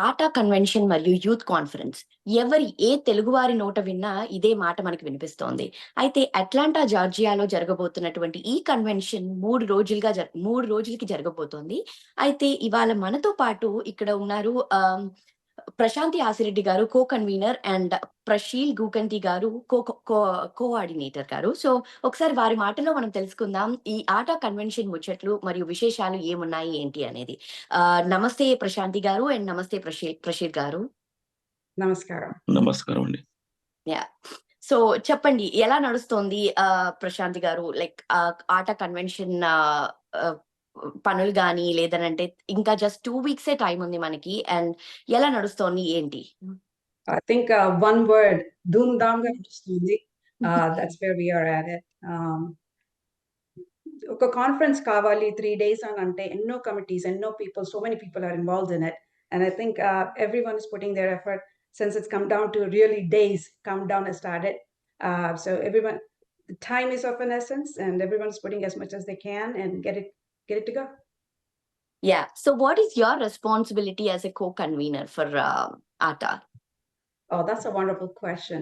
ఆటా convention మరియు youth conference ఏ తెలుగువారి నోట విన్నా ఇదే మాట మనకి వినిపిస్తోంది. అయితే అట్లాంటా జార్జియాలో జరగబోతున్నటువంటి ఈ కన్వెన్షన్ 3 రోజులకి జరగబోతోంది. అయితే ఇవాళ మనతో పాటు ఇక్కడ ఉన్నారు ప్రశాంతి ఆసిరెడ్డి గారు కన్వీనర్ అండ్ ప్రశీల్ గూకంటి గారు కోఆర్డినేటర్ గారు. సో ఒకసారి వారి మాటల్లో మనం తెలుసుకుందాం. ఈ ఆటా కన్వెన్షన్ ముచ్చట్లు మరియు విశేషాలు ఏమున్నాయి ఏంటి అనేది. నమస్తే ప్రశాంతి గారు అండ్ నమస్తే ప్రశీల్ గారు. నమస్కారం. నమస్కారం అండి. యాహ్! సో చెప్పండి ఎలా నడుస్తోంది ప్రశాంతి గారు? లైక్ ఆటా కన్వెన్షన్ పనులు గాని లేదనంటే ఇంకా జస్ట్ 2 వీక్సే టైమ్ ఉంది మనకి. అండ్ ఎలా నడుస్తోంది ఏంటి? I think one word, ధూమ్-ధామ్‌గా నడుస్తుంది. That's where we are at it. ఒక కాన్ఫరెన్స్ కావాలి 3 days అని అంటే ఎన్నో కమిటీస్, ఎన్నో people, so many people are involved in it. And I think everyone is putting their effort since it's come down to really days. Countdown has started. So everyone, the time is of an essence, and everyone's putting as much as they can and get it to go. Yeah. So what is your responsibility as a co-convener for ATA? Oh, that's a wonderful question.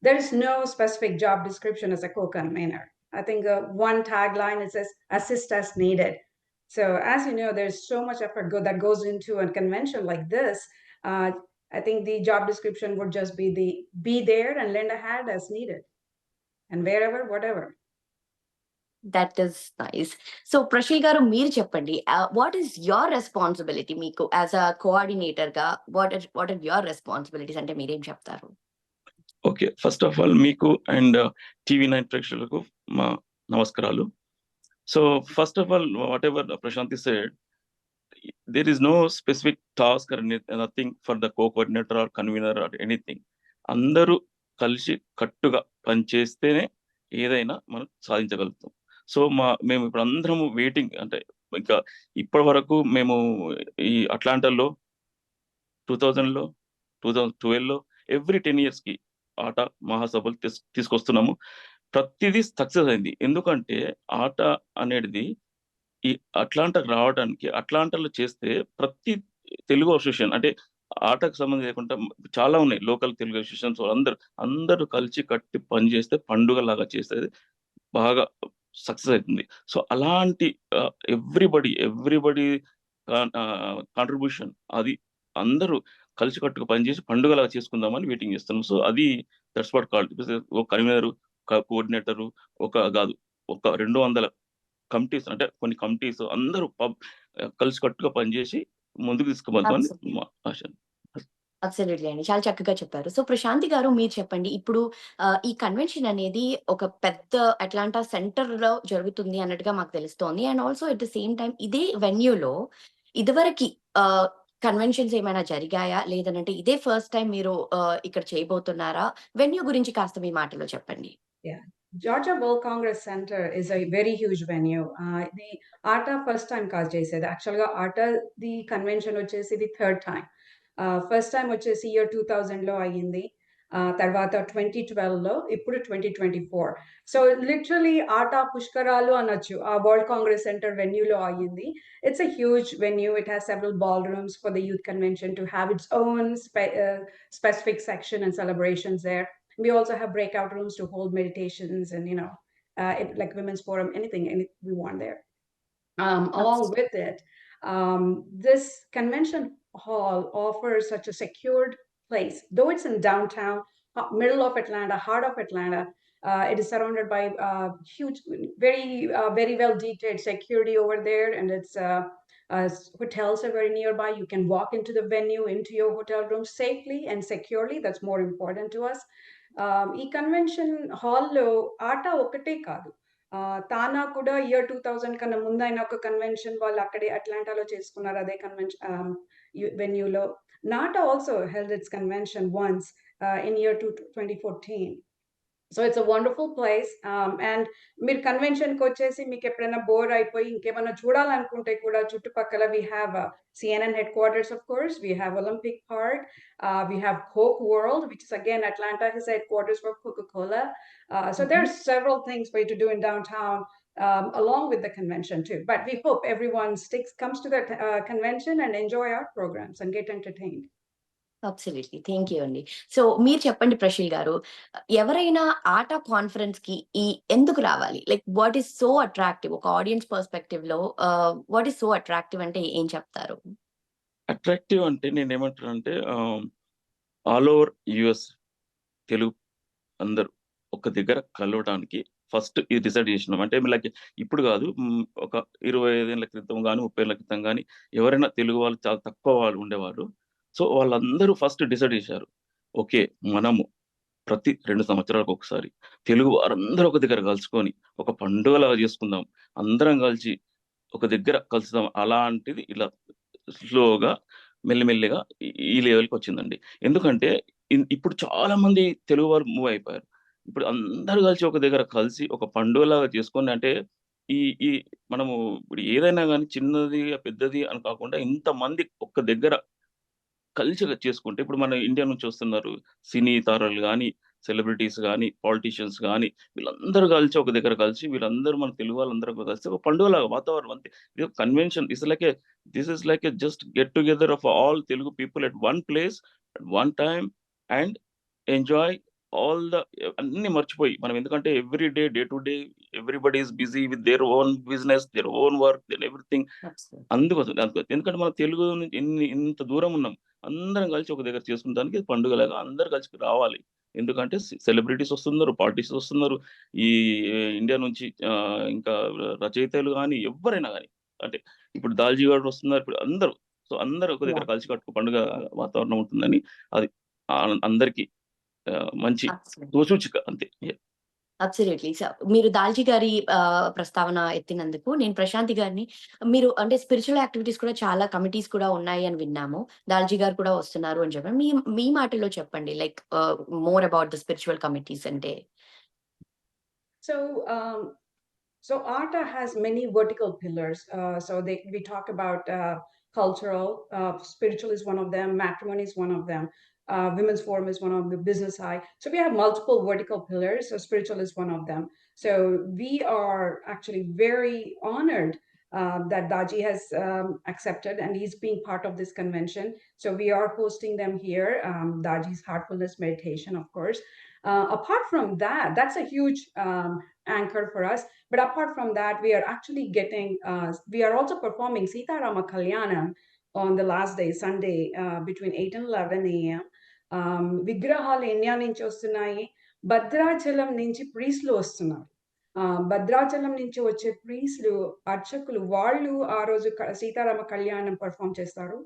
There is no specific job description as a co-convener. I think one tagline it says assist as needed. So as you know, there's so much effort that goes into a convention like this. I think the job description would just be there and lend a hand as needed, and wherever, whatever. That is nice. So Prashil garu meer cheppandi, what is your responsibility meeku as a coordinator ga? What are your responsibilities ante meer em cheptaru? Okay. First of all మీకు and TV nine ప్రేక్షకులకు మా నమస్కారాలు. So first of all whatever Prashanti said, there is no specific task or nothing for the coordinator or convener or anything. అందరూ కలిసి కట్టుగా పనిచేస్తేనే ఏదైనా మనం సాధించగలుగుతాం. So మేము ఇప్పుడు అందరము వెయిటింగ్, అంటే ఇంకా ఇప్పటి వరకు మేము ఈ అట్లాంటాలో 2000లో 2012లో ఎవ్రీ 10 yearsకి ఆట మహాసభలు తీసుకొస్తున్నాము. ప్రతిదీ సక్సెస్ అయింది. ఎందుకంటే ఆట అనేది ఈ అట్లాంటాకు రావడానికి, అట్లాంటాలో చేస్తే ప్రతి తెలుగు అసోసియేషన్, అంటే ఆటకు సంబంధం లేకుండా చాలా ఉన్నాయి లోకల్ తెలుగు అసోసియేషన్స్, అందరూ కలిసి కట్టి పని చేస్తే పండుగలాగా చేస్తే బాగా సక్సెస్ అవుతుంది. సో అలాంటి ఎవ్రీబడి కాంట్రిబ్యూషన్, అది అందరూ కలిసికట్టుగా పనిచేసి పండుగలాగా చేసుకుందామని వెయిటింగ్ చేస్తున్నాం. సో అది దట్స్ వాట్ కాల్డ్. ఒక కన్వీనర్, ఒక కోఆర్డినేటరు, కాదు, ఒక 200 కమిటీస్, అంటే కొన్ని కమిటీస్ అందరూ కలిసికట్టుగా పనిచేసి ముందుకు తీసుకుపోతామని మా ఆశ. అబ్సల్యూట్లీ అండి. చాలా చక్కగా చెప్పారు. సో ప్రశాంతి గారు మీరు చెప్పండి. ఇప్పుడు ఈ కన్వెన్షన్ అనేది ఒక పెద్ద అట్లాంటా సెంటర్‌లో జరుగుతుంది అన్నట్టుగా మాకు తెలుస్తోంది. And also at the same time ఇదే వెన్యూలో ఇదివరకి కన్వెన్షన్స్ ఏమైనా జరిగాయా? లేదనంటే ఇదే ఫస్ట్ టైమ్ మీరు ఇక్కడ చేయబోతున్నారా? వెన్యూ గురించి కాస్త మీ మాటల్లో చెప్పండి. Yeah. Georgia World Congress Center is a very huge venue. The ATA first time కాదు చేసేది. యాక్చువల్‌గా ATA ది కన్వెన్షన్ వచ్చేసి ఇది థర్డ్ టైమ్. ఫస్ట్ టైం వచ్చేసి ఇయర్ 2000లో అయ్యింది. తర్వాత 2012లో, ఇప్పుడు 2024. సో లిటరలీ ఆటా పుష్కరాలు అనొచ్చు. ఆ వరల్డ్ కాంగ్రెస్ సెంటర్ వెన్యూలో అయ్యింది. It's a huge venue. It has several ballrooms for the youth convention to have its own specific section and celebrations there. We also have breakout rooms to hold meditations and, like women's forum, anything we want there. Along with it, this convention hall offers such a secured place. Though it's in downtown, middle of Atlanta, heart of Atlanta, it is surrounded by huge, very well detailed security over there, and it's hotels are very nearby. You can walk into the venue, into your hotel room safely and securely. That's more important to us. ఈ convention హాల్లో ఆట ఒకటే కాదు, తానా కూడా year 2000 కన్నా ముందైన ఒక convention వాళ్ళు అక్కడే అట్లాంటాలో చేసుకున్నారు, అదే కన్వెన్షన్ వెన్యూలో. NATA also held its convention once in year 2014. So it's a wonderful place. And మీరు కన్వెన్షన్కి వచ్చేసి మీకు ఎప్పుడైనా బోర్ అయిపోయి ఇంకేమైనా చూడాలనుకుంటే కూడా చుట్టుపక్కల we have CNN headquarters, of course. We have Olympic Park. We have Coke World, which is again Atlanta is headquarters for Coca-Cola. So there are several things for you to do in downtown along with the convention too. But we hope everyone comes to the convention and enjoy our programs and get entertained. Absolutely. Thank you అండి. So, మీరు చెప్పండి ప్రషిల్ గారు. ఎవరైనా ATA కాన్ఫరెన్స్‌కి ఎందుకు రావాలి? Like what is so attractive? ఒక audience పర్స్‌పెక్టివ్‌లో వాట్ ఈస్ సో అట్రాక్టివ్ అంటే ఏం చెప్తారు? అట్రాక్టివ్ అంటే నేనేమంటానంటే ఆల్ ఓవర్ యూఎస్ తెలుగు అందరూ ఒక దగ్గర కలవడానికి ఫస్ట్ ఇది డిసైడ్ చేసినాం. అంటే లైక్ ఇప్పుడు కాదు. ఒక 25 ఏళ్ల క్రితం గాని, 30 ఏళ్ల క్రితం గాని ఎవరైనా తెలుగు వాళ్ళు చాలా తక్కువ వాళ్ళు ఉండేవారు. సో, వాళ్ళందరూ ఫస్ట్ డిసైడ్ చేశారు. ఓకే. మనము ప్రతి 2 సంవత్సరాలకు ఒకసారి తెలుగు వారందరూ ఒక దగ్గర కలుసుకొని ఒక పండుగలాగా చేసుకుందాం. అందరం కలిసి ఒక దగ్గర కలుద్దాం. అలాంటిది ఇలా స్లోగా మెల్లిమెల్లిగా ఈ లెవెల్‌కొచ్చిందండి. ఎందుకంటే ఇప్పుడు చాలా మంది తెలుగు వాళ్ళు మూవ్ అయిపోయారు. ఇప్పుడు అందరూ కలిసి ఒక దగ్గర కలిసి ఒక పండుగలాగా చేసుకొని అంటే ఈ ఈ మనము ఇప్పుడు ఏదైనా గాని చిన్నది, పెద్దది అని కాకుండా ఇంతమంది ఒక్క దగ్గర కల్చర్‌గా చేసుకుంటే ఇప్పుడు మన ఇండియా నుంచి వస్తున్నారు. సినీ తారలు గాని, సెలబ్రిటీస్ గాని, పాలిటీషియన్స్ గాని వీళ్ళందరూ కలిసి ఒక దగ్గర కలిసి వీళ్ళందరూ మన తెలుగు వాళ్ళందరూ కలిసి ఒక పండుగలాగా వాతావరణం అంతే. ఇది ఒక convention. This is like a just get together of all Telugu people at one place, at one time and enjoy all the అన్నీ మర్చిపోయి మనం ఎందుకంటే every day, day to day everybody is busy with their own business, their own work, their everything. Absolutely. అందుకోసం. ఎందుకంటే మనం తెలుగు నుంచి ఇంత దూరం ఉన్నాం. అందరం కలిసి ఒక దగ్గర చేసుకుంటానికి పండుగలాగా అందరూ కలిసి రావాలి. ఎందుకంటే సెలబ్రిటీస్ వస్తున్నారు, పార్టిస్ట్ వస్తున్నారు. ఈ ఇండియా నుంచి ఇంకా రచయితలు గాని, ఎవ్వరైనా గాని అంటే ఇప్పుడు 'దాల్జీ' గారు వస్తున్నారు. ఇప్పుడు అందరూ. సో, అందరూ ఒక దగ్గర యాహ్! కలిసి కట్టుకు పండుగ వాతావరణం ఉంటుందని అది అందరికి మంచి అబ్సల్యూట్లీ. సూచిక అంతే. అబ్సల్యూట్లీ. సో, మీరు 'దాల్జీ' గారి ప్రస్తావన ఎత్తినందుకు నేను ప్రశాంతి గారిని మీరు అంటే స్పిరిచ్యువల్ యాక్టివిటీస్ కూడా చాలా కమిటీస్ కూడా ఉన్నాయి అని విన్నాము. 'దాల్జీ' గారు కూడా వస్తున్నారు అని చెప్పారు. మీ మీ మాటల్లో చెప్పండి. Like more about the spiritual committees అంటే? So, so ARTA has many vertical pillars. We talk about cultural, spiritual is one of them, matrimony is one of them, women's forum is one of the business eye. So we have multiple vertical pillars. So spiritual is one of them. So we are actually very honored that Daji has accepted and he's being part of this convention. So we are hosting them here. Daji's Heartfulness Meditation, of course. Apart from that, that's a huge anchor for us. But apart from that, we are actually we are also performing Sita Rama Kalyanam on the last day, Sunday, between 8 and 11 a.m. విగ్రహాలు India నుంచి వస్తున్నాయి. భద్రాచలం నుంచి ప్రీస్లు వస్తున్నారు. భద్రాచలం నుంచి వచ్చే ప్రీస్లు, అర్చకులు వాళ్ళు ఆ రోజు సీతారామ కళ్యాణం పర్ఫామ్ చేస్తారు.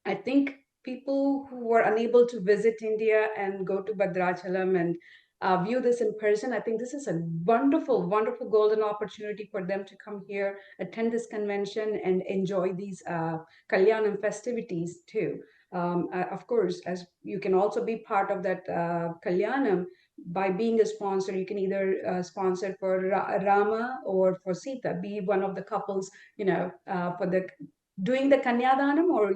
I think people who were unable to visit India and go to Bhadrachalam and view this in person, I think this is a wonderful, wonderful golden opportunity for them to come here, attend this convention, and enjoy these Kalyanam festivities too. Of course, as you can also be part of that Kalyanam by being a sponsor. You can either sponsor for Rama or for Sita, be one of the couples, for the doing the Kanyadanam or,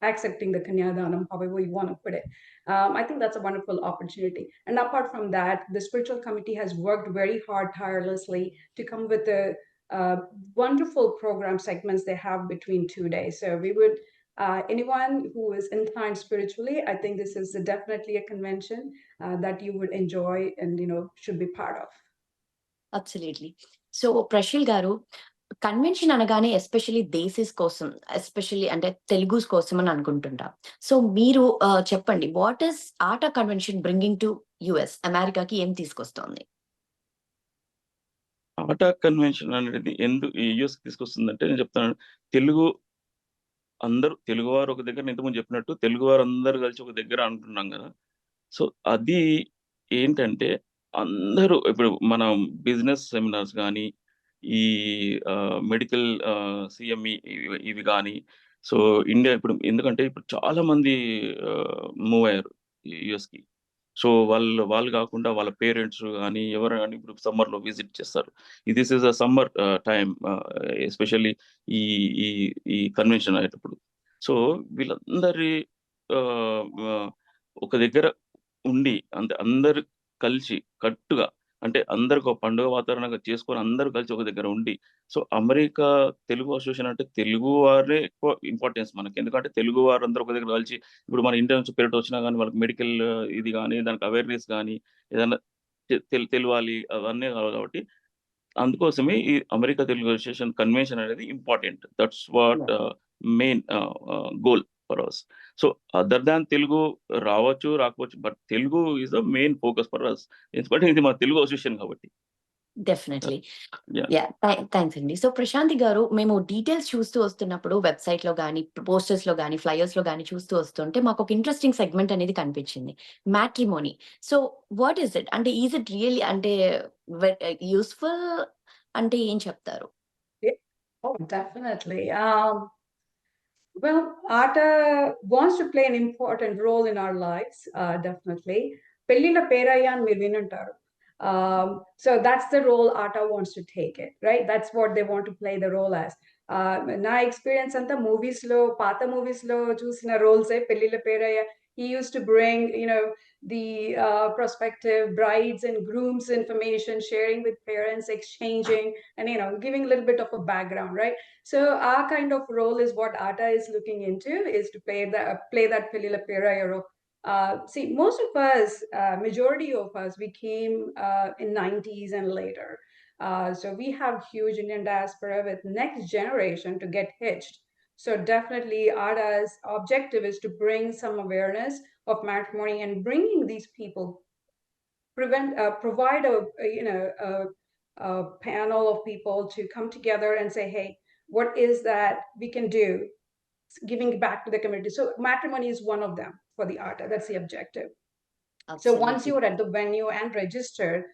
accepting the Kanyadanam, however you want to put it. I think that's a wonderful opportunity. And apart from that, the spiritual committee has worked very hard, tirelessly to come with the wonderful program segments they have between 2 days. So we would, anyone who is inclined spiritually, I think this is definitely a convention that you would enjoy and, should be part of. Absolutely. So, Prashil గారు convention అనగానే especially దేశీస్ కోసం, especially అంటే Telugus కోసం అని అనుకుంటుంటాం. So, మీరు చెప్పండి what is atta convention bringing to US? అమెరికాకి ఏం తీసుకొస్తోంది? ఆటా కన్వెన్షన్ అనేది యూఎస్‌కి తీసుకొస్తుందంటే నేను చెప్తాను. తెలుగువారు ఒక దగ్గర ఇంతకుముందు చెప్పినట్టు తెలుగువారందరూ కలిసి ఒక దగ్గర అంటున్నాం గదా! సో, అది ఏంటంటే అందరూ ఇప్పుడు మనం బిజినెస్ సెమినార్స్ గాని, ఈ మెడికల్ సీఎంఈ ఇవి గాని, సో, ఇండియా ఇప్పుడు ఎందుకంటే ఇప్పుడు చాలా మంది మూవ్ అయ్యారు యూఎస్‌కి. సో, వాళ్ళు గాకుండా వాళ్ళ పేరెంట్స్ గాని, ఎవరు గాని ఇప్పుడు సమ్మర్‌లో విజిట్ చేస్తారు. This is a summer time especially ఈ ఈ ఈ కన్వెన్షన్ అయ్యేటప్పుడు. సో, వీళ్ళందరి ఆహ్, ఆహ్, ఒక దగ్గర ఉండి అందరూ కలిసి కట్టుగా అంటే అందరికి ఒక పండుగ వాతావరణంగా చేసుకొని అందరూ కలిసి ఒక దగ్గర ఉండి సో అమెరికా తెలుగు అసోసియేషన్ అంటే తెలుగు వారే ఎక్కువ ఇంపార్టెన్స్ మనకి. ఎందుకంటే తెలుగు వారందరూ ఒక దగ్గర కలిసి ఇప్పుడు మన ఇండియా నుంచి పేరిట వచ్చినా గానీ వాళ్ళకి మెడికల్ ఇది గానీ, దానికి అవేర్‌నెస్ గానీ ఏదన్నా తెలవాలి అవన్నీ కావాలి కాబట్టి అందుకోసమే ఈ అమెరికా తెలుగు అసోసియేషన్ కన్వెన్షన్ అనేది important. That's what main goal for us. So other than Telugu రావచ్చు, రాకపోవచ్చు. But Telugu is the main focus for us. ఎందుకంటే ఇది మన తెలుగు అసోసియేషన్ కాబట్టి. డెఫినెట్లీ. యాహ్! యాహ్! థాంక్స్ అండి. సో ప్రశాంతి గారు, మేము డీటెయిల్స్ చూస్తూ వస్తున్నప్పుడు వెబ్‌సైట్‌లో గాని, పోస్టర్స్‌లో గాని, ఫ్లయర్స్‌లో గాని చూస్తూ వస్తుంటే మాకొక ఇంట్రెస్టింగ్ సెగ్మెంట్ అనేది కనిపించింది. Matrimony. So what is it? అంటే ఈస్ ఇట్ రియల్లీ అంటే యూజ్‌ఫుల్ అంటే ఏం చెప్తారు? Oh, definitely. Well, art wants to play an important role in our lives, definitely. Pellila Peraya and మీరు వినుంటారు. So that's the role ATA wants to take it, right? That's what they want to play the role as. నా experience అంతా మూవీస్‌లో పాత మూవీస్‌లో చూసిన రోల్సే పెళ్ళిళ్ళ Perayya. He used to bring, the prospective brides and grooms information, sharing with parents, exchanging, and giving a little bit of a background, right? So our kind of role is what ATA is looking into, is to play that Pellila Peraya role. See, most of us, majority of us, we came in 90s and later. So we have huge Indian diaspora with next generation to get hitched. So definitely ATA's objective is to bring some awareness of matrimony and bringing these people, provide a panel of people to come together and say, hey, what is that we can do, giving back to the community. So matrimony is one of them for the ATA. That's the objective. So once Absolutely. you're at the venue and registered,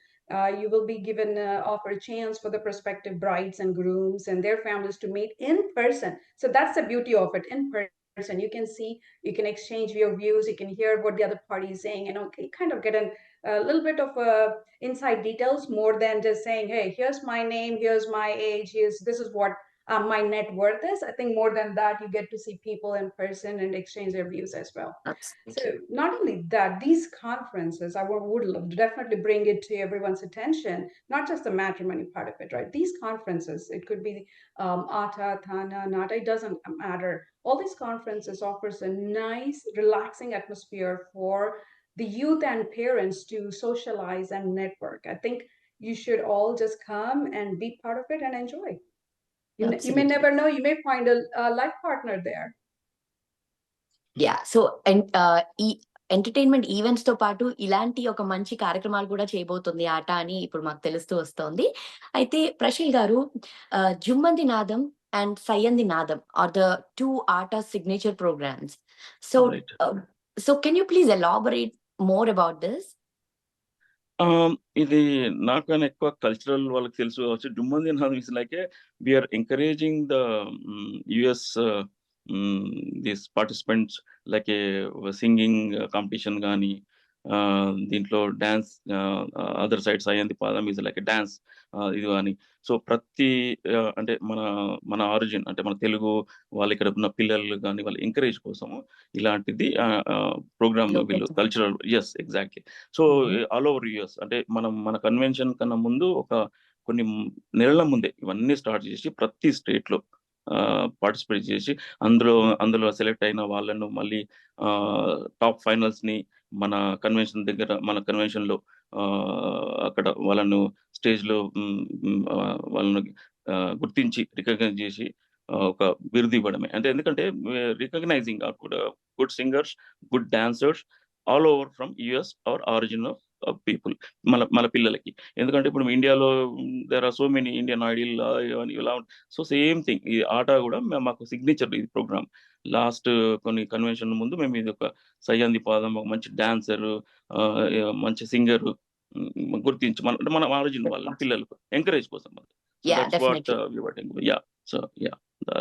you will be given offer a chance for the prospective brides and grooms and their families to meet in person. So that's the beauty of it, in person. You can see, you can exchange your views, you can hear what the other party is saying, you kind of get a little bit of inside details more than just saying, hey, here's my name, here's my age, this is what my net worth is. I think more than that, you get to see people in person and exchange their views as well. Absolutely. So not only that, these conferences, I would definitely bring it to everyone's attention, not just the matrimony part of it, right? These conferences, it could be ATA, Thana, NATA, it doesn't matter. All these conferences offers a nice, relaxing atmosphere for the youth and parents to socialize and network. I think you should all just come and be part of it and enjoy. You may Absolutely. never know, you may find a life partner there. Yeah! So ఈ entertainment ఈవెంట్స్‌తో పాటు ఇలాంటి ఒక మంచి కార్యక్రమాలు కూడా చేయబోతుంది ఆట అని ఇప్పుడు మాకు తెలుస్తూ వస్తోంది. అయితే ప్రశీల్ గారు, జుమ్మంది నాదం and Sayyandi Naadam are the 2 ATA signature programs. So right. Can you please elaborate more about this? ఇది నాకన్నా ఎక్కువ కల్చరల్ వాళ్ళకి తెలుసు కావచ్చు. Jhummandi Naadam is like we are encouraging the US this participants like singing competition గానీ, దీంట్లో డాన్స్, అదర్ సైడ్ సయ్యంది పాదం is like dance ఇది గానీ. సో ప్రతి అంటే మన ఆరిజిన్ అంటే మన తెలుగు వాళ్ళు ఇక్కడ ఉన్న పిల్లలు గానీ వాళ్ళ ఎంకరేజ్ కోసము ఇలాంటిది ప్రోగ్రామ్ వీళ్ళు cultural exactly. So all over US అంటే మన కన్వెన్షన్ కన్నా ముందు కొన్ని నెలల ముందే ఇవన్నీ స్టార్ట్ చేసి ప్రతి స్టేట్‌లో పార్టిసిపేట్ చేసి అందులో సెలెక్ట్ అయిన వాళ్ళను మళ్ళీ టాప్ ఫైనల్స్‌ని మన కన్వెన్షన్‌లో అక్కడ వాళ్ళను స్టేజ్‌లో వాళ్ళను గుర్తించి రికగ్నైజ్ చేసి ఒక బిరుదు ఇవ్వడమే. అంటే ఎందుకంటే recognizing good singers, good dancers all over from US or origin of people మన పిల్లలకి. ఎందుకంటే ఇప్పుడు ఇండియాలో there are so many Indian idol ఇలా సో సేమ్ థింగ్ ఈ ఆట కూడా మాకు సిగ్నేచర్ ఇది ప్రోగ్రామ్. లాస్ట్ కొన్ని కన్వెన్షన్ ముందు మేము ఇది ఒక సయ్యంది పాదం, ఒక మంచి డాన్సర్, మంచి సింగర్ గుర్తించి మన ఆరిజిన్ వాళ్ళ పిల్లలకు ఎంకరేజ్ కోసం. So yeah! That's what definitely. We were doing. సో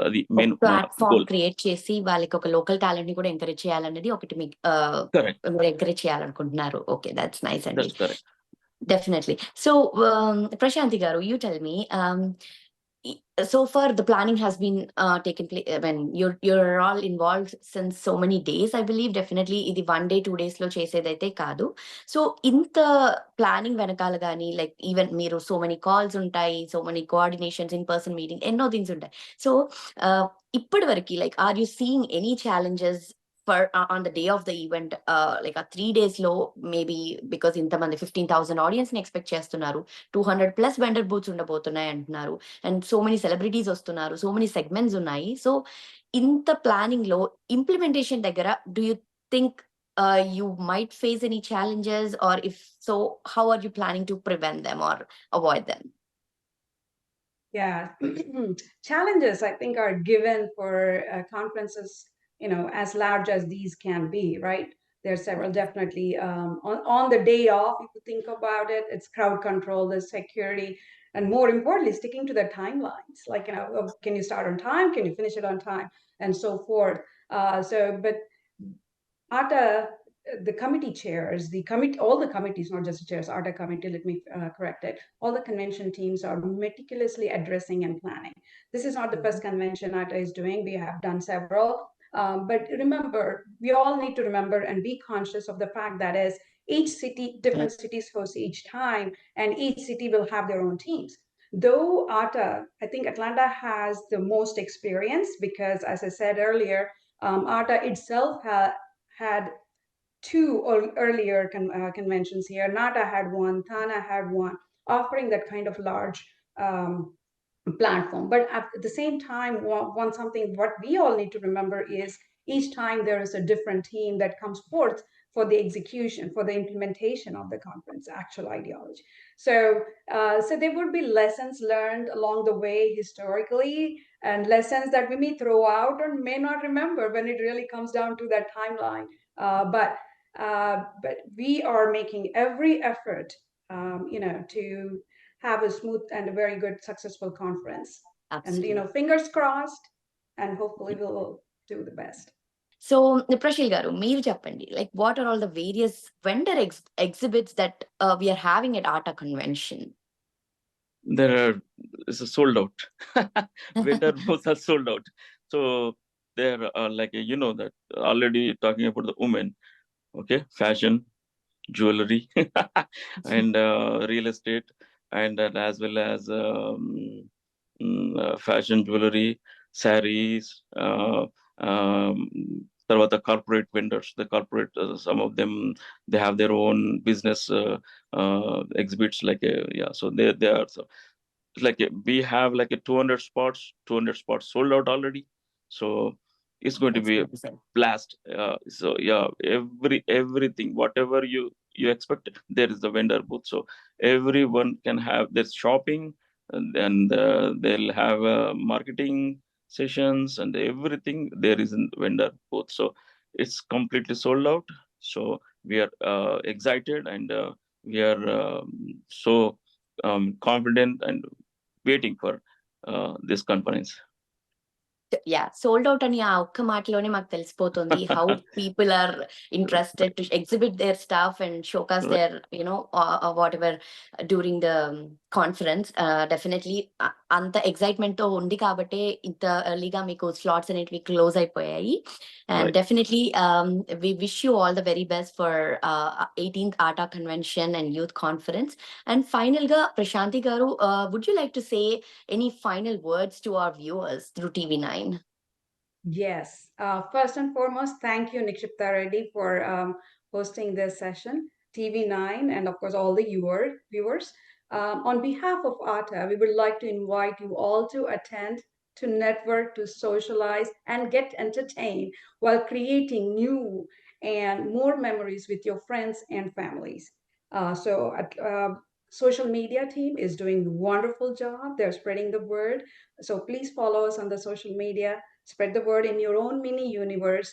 అది ఒక మెయిన్ ప్లాట్‌ఫార్మ్ గోల్. క్రియేట్ చేసి వాళ్ళకి ఒక లోకల్ టాలెంట్‌ని కూడా ఎంకరేజ్ చేయాలనేది ఒకటి మీకు కరెక్ట్. మీరు ఎంకరేజ్ చేయాలనుకుంటున్నారు. ఓకే. దట్స్ నైస్ అండి. That's correct. Definitely. So Prashanti గారు, you tell me, so far the planning has been taken place when you're all involved since so many days. I believe definitely ఇది 1 day 2 days లో చేసేదైతే కాదు. So ఇంత planning వెనకాల గానీ like even మీరు so many calls ఉంటాయి, so many coordinations, in person meeting, ఎన్నో things ఉంటాయి. సో ఇప్పటి వరకు like are you seeing any challenges for on the day of the event, like a 3 days low maybe because ఇంతమంది 15,000 audience ని expect చేస్తున్నారు, 200+ vendor booths ఉండబోతున్నాయి అంటున్నారు, and so many celebrities వస్తున్నారు, సో మెనీ సెగ్మెంట్స్ ఉన్నాయి. So ఇంత planning లో implementation దగ్గర do you think you might face any challenges, or if so, how are you planning to prevent them or avoid them? Yeah, challenges I think are given for conferences, as large as these can be, right? There are several definitely. On the day off, if you think about it, it's crowd control, the security, and more importantly, sticking to the timelines. Like, can you start on time? Can you finish it on time? And so forth. But ATA, the committee chairs, all the committees, not just the chairs, ATA committee, let me correct it. All the convention teams are meticulously addressing and planning. This is not the first convention ATA is doing. We have done several. But remember, we all need to remember and be conscious of the fact that as each city, different cities host each time, and each city will have their own teams. Though ATA, I think Atlanta has the most experience because, as I said earlier, ATA itself had two earlier conventions here. NATA had one, TANA had one, offering that kind of large platform. But at the same time, what we all need to remember is each time there is a different team that comes forth for the execution, for the implementation of the conference actual ideology. So there would be lessons learned along the way historically, and lessons that we may throw out or may not remember when it really comes down to that timeline. But we are making every effort, to have a smooth and a very good, successful conference. Absolutely. And fingers crossed, and hopefully we'll do the best. So Prashil garu, meer cheppandi, like what are all the various vendor exhibits that we are having at ATA convention? It's a sold out. Vendor booths are sold out. So there are that already talking about the women, okay, fashion, jewelry, and real estate, and as well as fashion, jewelry, sarees, the corporate vendors, the corporate, some of them, they have their own business exhibits, so they are, so it's we have 200 spots sold out already. So it's going to be a blast. So yeah, everything, whatever you expect, there is the vendor booth. So everyone can have their shopping, and they'll have marketing sessions and everything. There is a vendor booth. So it's completely sold out. So we are excited, and we are so confident and waiting for this conference. Yeah, sold out అని ఆ ఒక్క మాటలోనే మాకు తెలిసిపోతుంది how people are interested to exhibit their stuff and showcase their whatever during the conference. Definitely అంత excitement తో ఉంది కాబట్టి ఇంత ఎర్లీగా మీకు స్లాట్స్ అనేటివి క్లోజ్ అయిపోయాయి. And definitely we wish you all the very best for 18th ATA convention and youth conference. And final ga Prashanti garu, would you like to say any final words to our viewers through TV9? Yes. First and foremost, thank you, Nikshipta Reddy, for hosting this session, TV9, and of course, all the viewers. On behalf of ATA, we would like to invite you all to attend, to network, to socialize, and get entertained while creating new and more memories with your friends and families. Social media team is doing a wonderful job. They're spreading the word. So please follow us on the social media. Spread the word in your own mini universe.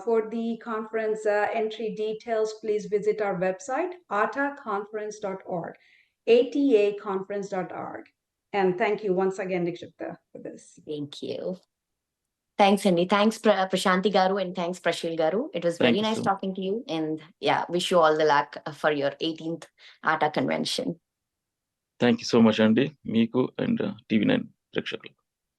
For the conference entry details, please visit our website, ataconference.org, ataconference.org. And thank you once again, Nikshipta, for this. Thank you. Thanks, Andy. Thanks, Prashanti garu, and thanks, Prashil garu. It was very nice talking to you, and yeah, wish you all the luck for your 18th ATA convention. Thank you so much, Andy, Miku, and TV9. ప్రేక్షకులు.